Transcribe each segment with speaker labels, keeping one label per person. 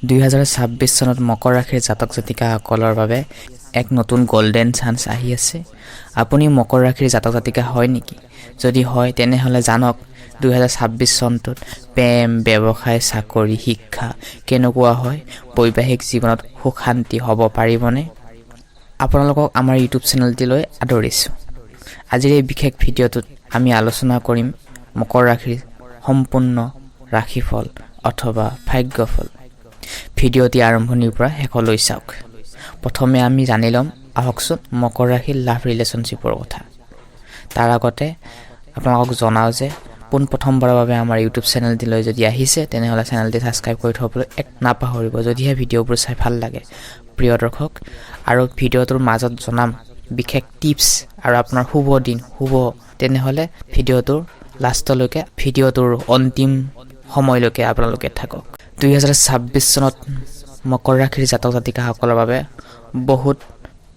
Speaker 1: 2026 চনত মকৰ ৰাশিৰ জাতক জাতিকাসকলৰ বাবে এক নতুন গোল্ডেন চান্স আহি আছে। আপুনি মকৰ ৰাশিৰ জাতক জাতিকা হয় নেকি? যদি হয় তেনেহ'লে জানক 2026 চনটোত প্ৰেম, ব্যৱসায়, চাকৰি, শিক্ষা কেনেকুৱা হয়, বৈবাহিক জীৱনত সুখ শান্তি হ'ব পাৰিবনে? আপোনালোকক আমাৰ ইউটিউব চেনেলটিলৈ আদৰিছোঁ। আজিৰ এই বিশেষ ভিডিঅ'টোত আমি আলোচনা কৰিম মকৰ ৰাশিৰ সম্পূৰ্ণ ৰাশিফল অথবা ভাগ্যফল। ভিডিঅ'টি আৰম্ভণিৰ পৰা শেষলৈ চাওক। প্ৰথমে আমি জানি ল'ম আহকচোন মকৰ ৰাশিৰ লাভ ৰিলেশ্যনশ্বিপৰ কথা। তাৰ আগতে আপোনালোকক জনাওঁ যে পোনপ্ৰথমবাৰৰ বাবে আমাৰ ইউটিউব চেনেলটিলৈ যদি আহিছে তেনেহ'লে চেনেলটি ছাবস্ক্ৰাইব কৰি থ'বলৈ নাপাহৰিব, যদিহে ভিডিঅ'বোৰ চাই ভাল লাগে প্ৰিয় দৰ্শক। আৰু ভিডিঅ'টোৰ মাজত জনাম বিশেষ টিপছ আৰু আপোনাৰ শুভ দিন তেনেহ'লে ভিডিঅ'টোৰ লাষ্টলৈকে, ভিডিঅ'টোৰ অন্তিম সময়লৈকে আপোনালোকে থাকক। 2026 চনত মকৰ ৰাশিৰ জাতক জাতিকাসকলৰ বাবে বহুত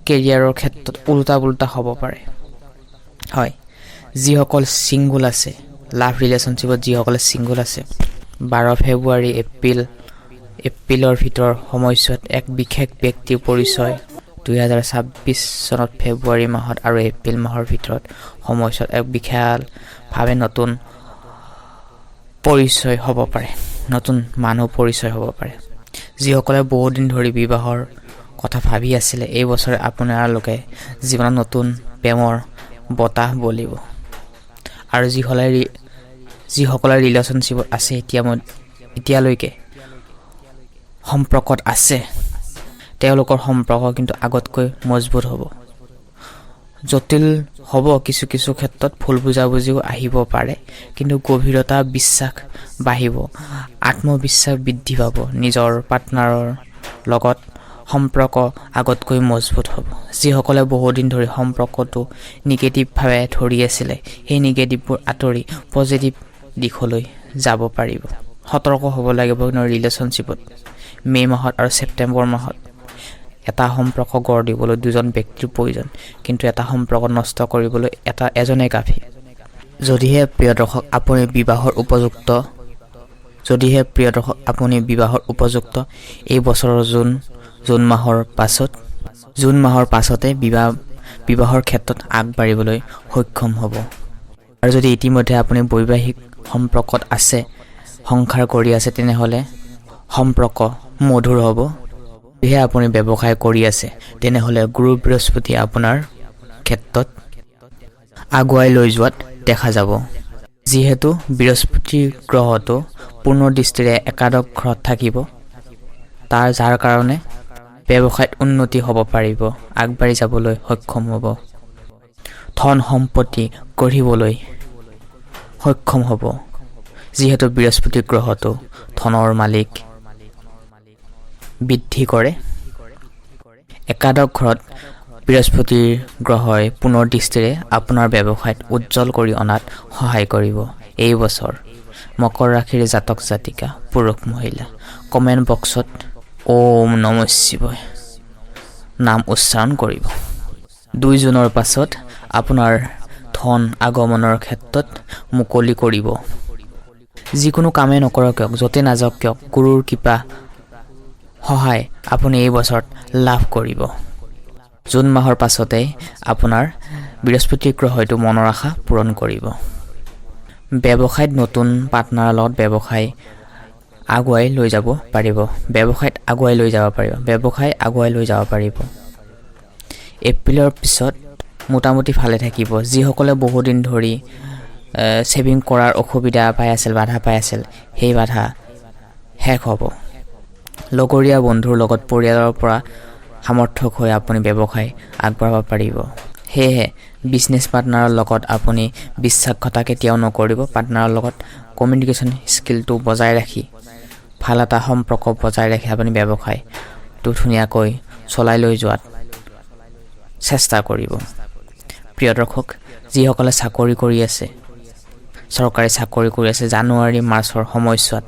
Speaker 1: কেৰিয়াৰৰ ক্ষেত্ৰত উল্টা পুল্টা হ'ব পাৰে। হয়, যিসকল ছিংগুল আছে, লাভ ৰিলেশ্যনশ্বিপত যিসকলে ছিংগুল আছে, 12 ফেব্ৰুৱাৰী এপ্ৰিলৰ ভিতৰৰ সময়ছোৱাত এক বিশেষ ব্যক্তিৰ পৰিচয় 2026 চনত ফেব্ৰুৱাৰী মাহত আৰু এপ্ৰিল মাহৰ ভিতৰত সময়ছোৱাত এক বিশালভাৱে নতুন পৰিচয় হ'ব পাৰে, নতুন মানুহ পৰিচয় হ'ব পাৰে। যিসকলে বহুদিন ধৰি বিবাহৰ কথা ভাবি আছিলে, এই বছৰে আপোনালোকে জীৱনত নতুন প্ৰেমৰ বতাহ বলিব। আৰু যিসকলে ৰিলেশ্যনশ্বিপত আছে, এতিয়ালৈকে সম্পৰ্কত আছে, তেওঁলোকৰ সম্পৰ্ক কিন্তু আগতকৈ মজবুত হ'ব। জটিল হ'ব, কিছু ক্ষেত্ৰত ভুল বুজাবুজিও আহিব পাৰে, কিন্তু গভীৰতা, বিশ্বাস বাঢ়িব, আত্মবিশ্বাস বৃদ্ধি পাব। নিজৰ পাৰ্টনাৰৰ লগত সম্পৰ্ক আগতকৈ মজবুত হ'ব। যিসকলে বহুদিন ধৰি সম্পৰ্কটো নিগেটিভভাৱে ধৰি আছিলে, সেই নিগেটিভবোৰ আঁতৰি পজিটিভ দিশলৈ যাব পাৰিব। সতৰ্ক হ'ব লাগিব ৰিলেশ্যনশ্বিপত। মে' মাহত আৰু ছেপ্টেম্বৰ মাহত এটা সম্পৰ্ক গঢ় দিবলৈ দুজন ব্যক্তিৰ প্ৰয়োজন, কিন্তু এটা সম্পৰ্ক নষ্ট কৰিবলৈ এজনে কাফি। যদিহে প্ৰিয় দৰ্শক আপুনি বিবাহৰ উপযুক্ত, এই বছৰৰ জুন মাহৰ পাছতে বিবাহৰ ক্ষেত্ৰত আগবাঢ়িবলৈ সক্ষম হ'ব। আৰু যদি ইতিমধ্যে আপুনি বৈবাহিক সম্পৰ্কত আছে, সংসাৰ কৰি আছে, তেনেহ'লে সম্পৰ্ক মধুৰ হ'ব। যদিহে আপুনি ব্যৱসায় কৰি আছে, তেনেহ'লে গুৰু বৃহস্পতি আপোনাৰ ক্ষেত্ৰত আগুৱাই লৈ যোৱাত দেখা যাব। যিহেতু বৃহস্পতিৰ গ্ৰহটো পূৰ্ণ দৃষ্টিৰে একাদশ ঘৰত থাকিব, যাৰ কাৰণে ব্যৱসায়ত উন্নতি হ'ব পাৰিব, আগবাঢ়ি যাবলৈ সক্ষম হ'ব, ধন সম্পত্তি গঢ়িবলৈ সক্ষম হ'ব। যিহেতু বৃহস্পতি গ্ৰহটো ধনৰ মালিক, বৃদ্ধি কৰে। একাদশ ঘৰত বৃহস্পতিৰ গ্ৰহই পুনৰ দৃষ্টিৰে আপোনাৰ ব্যৱসায়ত উজ্জ্বল কৰি অনাত সহায় কৰিব। এই বছৰ মকৰ ৰাশিৰ জাতক জাতিকা, পুৰুষ মহিলা, কমেণ্ট বক্সত ওম নমঃ শিৱায় নাম উচ্চাৰণ কৰিব। 2 জুনৰ পাছত আপোনাৰ ধন আগমনৰ ক্ষেত্ৰত মুকলি কৰিব। যিকোনো কামেই নকৰক কিয়, য'তে নাযাওক কিয়, গুৰুৰ কৃপা সহায় আপুনি এই বছৰত লাভ কৰিব। জুন মাহৰ পাছতেই আপোনাৰ বৃহস্পতি গ্ৰহটো মনৰ আশা পূৰণ কৰিব। ব্যৱসায়ত নতুন পাৰ্টনাৰৰ লগত ব্যৱসায় আগুৱাই লৈ যাব পাৰিব। এপ্ৰিলৰ পিছত মোটামুটি ভালে থাকিব। যিসকলে বহুদিন ধৰি ছেভিং কৰাৰ অসুবিধা পাই আছিল, বাধা পাই আছিল, সেই বাধা শেষ হ'ব। লগৰীয়া বন্ধুৰ লগত পৰিয়ালৰ পৰা সামৰ্থক হৈ আপুনি ব্যৱসায় আগবঢ়াব পাৰিব। সেয়েহে বিজনেছ পাৰ্টনাৰৰ লগত আপুনি বিশ্বাসঘাতকতা কেতিয়াও নকৰিব। পাৰ্টনাৰৰ লগত কমিউনিকেশ্যন স্কিলটো বজাই ৰাখি, ভাল এটা সম্পৰ্ক বজাই ৰাখি আপুনি ব্যৱসায়টো ধুনীয়াকৈ চলাই লৈ যোৱাত চেষ্টা কৰিব। প্ৰিয় দৰ্শক, যিসকলে চাকৰি কৰি আছে, চৰকাৰী চাকৰি কৰি আছে, জানুৱাৰী মাৰ্চৰ সময়ছোৱাত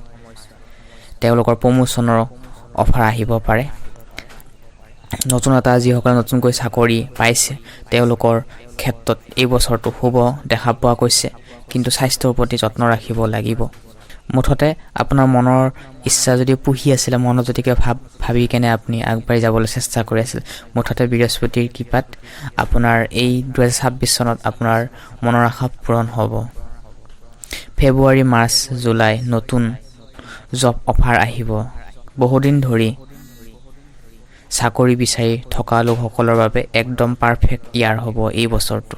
Speaker 1: তেওঁলোকৰ প্ৰমোশ্যনৰ অফাৰ আহিব পাৰে। যিসকলে নতুনকৈ চাকৰি পাইছে, তেওঁলোকৰ ক্ষেত্ৰত এই বছৰটো শুভ দেখা পোৱা গৈছে, কিন্তু স্বাস্থ্যৰ প্ৰতি যত্ন ৰাখিব লাগিব। মুঠতে আপোনাৰ মনৰ ইচ্ছা যদি পুহি আছিলে, মনত যদি কিবা ভাবি কেনে আপুনি আগবাঢ়ি যাবলৈ চেষ্টা কৰি আছিল, মুঠতে বৃহস্পতিৰ কৃপাত আপোনাৰ এই 2026 চনত আপোনাৰ মনৰ আশা পূৰণ হ'ব। ফেব্ৰুৱাৰী, মাৰ্চ, জুলাই নতুন জব অফাৰ আহিব। বহুদিন ধৰি চাকৰি বিচাৰি থকা লোকসকলৰ বাবে একদম পাৰফেক্ট ইয়াৰ হ'ব এই বছৰটো।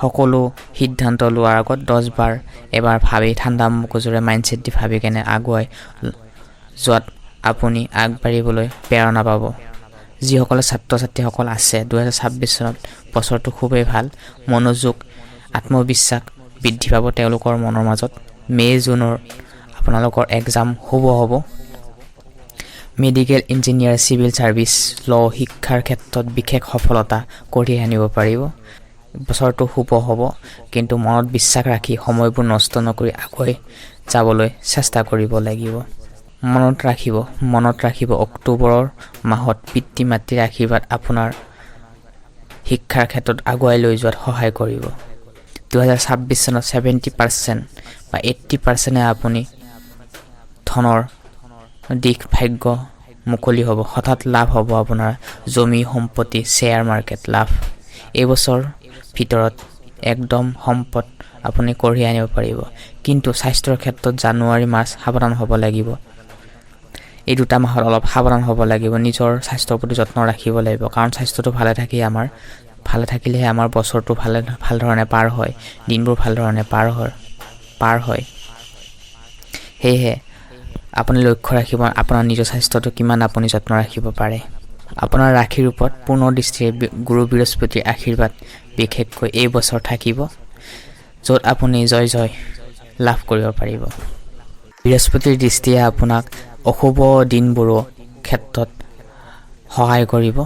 Speaker 1: সকলো সিদ্ধান্ত লোৱাৰ আগত 10 বাৰ এবাৰ ভাবি ঠাণ্ডা মগজুৰে মাইণ্ডছেট দি ভাবি কেনে আগুৱাই যোৱাত আপুনি আগবাঢ়িবলৈ প্ৰেৰণা পাব। যিসকলে ছাত্ৰ ছাত্ৰীসকল আছে 2026 চনত বছৰটো খুবেই ভাল। মনোযোগ, আত্মবিশ্বাস বৃদ্ধি পাব তেওঁলোকৰ মনৰ মাজত। মে' জুনৰ আপোনালোকৰ এক্সাম হ'ব। মেডিকেল, ইঞ্জিনিয়াৰ, চিভিল ছাৰ্ভিচ, ল' শিক্ষাৰ ক্ষেত্ৰত বিশেষ সফলতা কঢ়িয়াই আনিব পাৰিব। বছৰটো শুভ হ'ব, কিন্তু মনত বিশ্বাস ৰাখি সময়বোৰ নষ্ট নকৰি আগুৱাই যাবলৈ চেষ্টা কৰিব লাগিব। মনত ৰাখিব অক্টোবৰৰ মাহত পিতৃ মাতৃৰ আশীৰ্বাদ আপোনাৰ শিক্ষাৰ ক্ষেত্ৰত আগুৱাই লৈ যোৱাত সহায় কৰিব। 2026 চনত 70% বা 80% আপুনি ধনৰ দিশ ভাগ্য মুকলি হ'ব। হঠাৎ লাভ হ'ব আপোনাৰ জমি সম্পত্তি, শ্বেয়াৰ মাৰ্কেট লাভ। এই বছৰ ভিতৰত একদম সম্পদ আপুনি কঢ়িয়াই আনিব পাৰিব। কিন্তু স্বাস্থ্যৰ ক্ষেত্ৰত জানুৱাৰী, মাৰ্চ সাৱধান হ'ব লাগিব। এই 2 মাহত অলপ সাৱধান হ'ব লাগিব। নিজৰ স্বাস্থ্যৰ প্ৰতি যত্ন ৰাখিব লাগিব, কাৰণ স্বাস্থ্যটো ভালে থাকিলেহে আমাৰ বছৰটো ভাল ধৰণে পাৰ হয়, দিনবোৰ ভাল ধৰণে পাৰ হয়। সেয়েহে আপুনি লক্ষ্য ৰাখিব আপোনাৰ নিজৰ স্বাস্থ্যটো কিমান আপুনি যত্ন ৰাখিব পাৰে। আপোনাৰ ৰাশিৰ ওপৰত পূৰ্ণ দৃষ্টিৰে গুৰু বৃহস্পতিৰ আশীৰ্বাদ বিশেষকৈ এই বছৰ থাকিব, য'ত আপুনি জয় লাভ কৰিব পাৰিব। বৃহস্পতিৰ দৃষ্টিয়ে আপোনাক অশুভ দিনবোৰৰ ক্ষেত্ৰত সহায় কৰিব।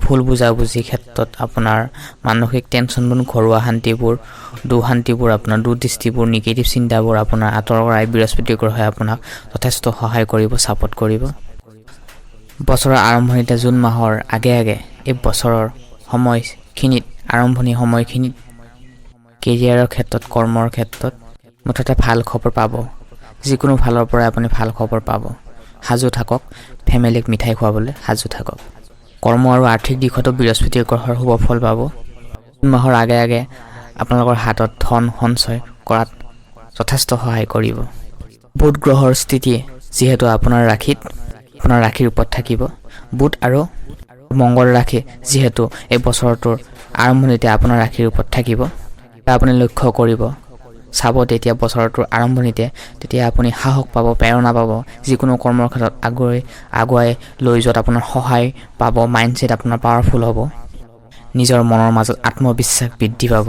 Speaker 1: ভুল বুজাবুজিৰ ক্ষেত্ৰত আপোনাৰ মানসিক টেনশ্যনবোৰ, ঘৰুৱা শান্তিবোৰ, আপোনাৰ দুৰ্দৃষ্টিবোৰ, নিগেটিভ চিন্তাবোৰ আপোনাৰ আঁতৰ কৰাই বৃহস্পতি গ্ৰহে আপোনাক যথেষ্ট সহায় কৰিব, ছাপোৰ্ট কৰিব। বছৰৰ আৰম্ভণিতে জুন মাহৰ আগে এই বছৰৰ আৰম্ভণি সময়খিনিত কেৰিয়াৰৰ ক্ষেত্ৰত, কৰ্মৰ ক্ষেত্ৰত মুঠতে ভাল খবৰ পাব। যিকোনো ফালৰ পৰাই আপুনি ভাল খবৰ পাব। সাজু থাকক, ফেমিলিক মিঠাই খুৱাবলৈ সাজু থাকক। কৰ্ম আৰু আৰ্থিক দিশতো বৃহস্পতিৰ গ্ৰহৰ শুভ ফল পাব। জুন মাহৰ আগে আপোনালোকৰ হাতত ধন সঞ্চয় কৰাত যথেষ্ট সহায় কৰিব। বুধ গ্ৰহৰ স্থিতিয়ে যিহেতু আপোনাৰ ৰাশিৰ ওপৰত থাকিব, বুধ আৰু মংগল ৰাশি যিহেতু এই বছৰটোৰ আৰম্ভণিতে আপোনাৰ ৰাশিৰ ওপৰত থাকিব, আপুনি লক্ষ্য কৰিব চাব তেতিয়া বছৰটোৰ আৰম্ভণিতে, তেতিয়া আপুনি সাহস পাব, প্ৰেৰণা পাব। যিকোনো কৰ্মৰ ক্ষেত্ৰত আগুৱাই লৈ যোৱাত আপোনাৰ সহায় পাব। মাইণ্ডছেট আপোনাৰ পাৱাৰফুল হ'ব। নিজৰ মনৰ মাজত আত্মবিশ্বাস বৃদ্ধি পাব।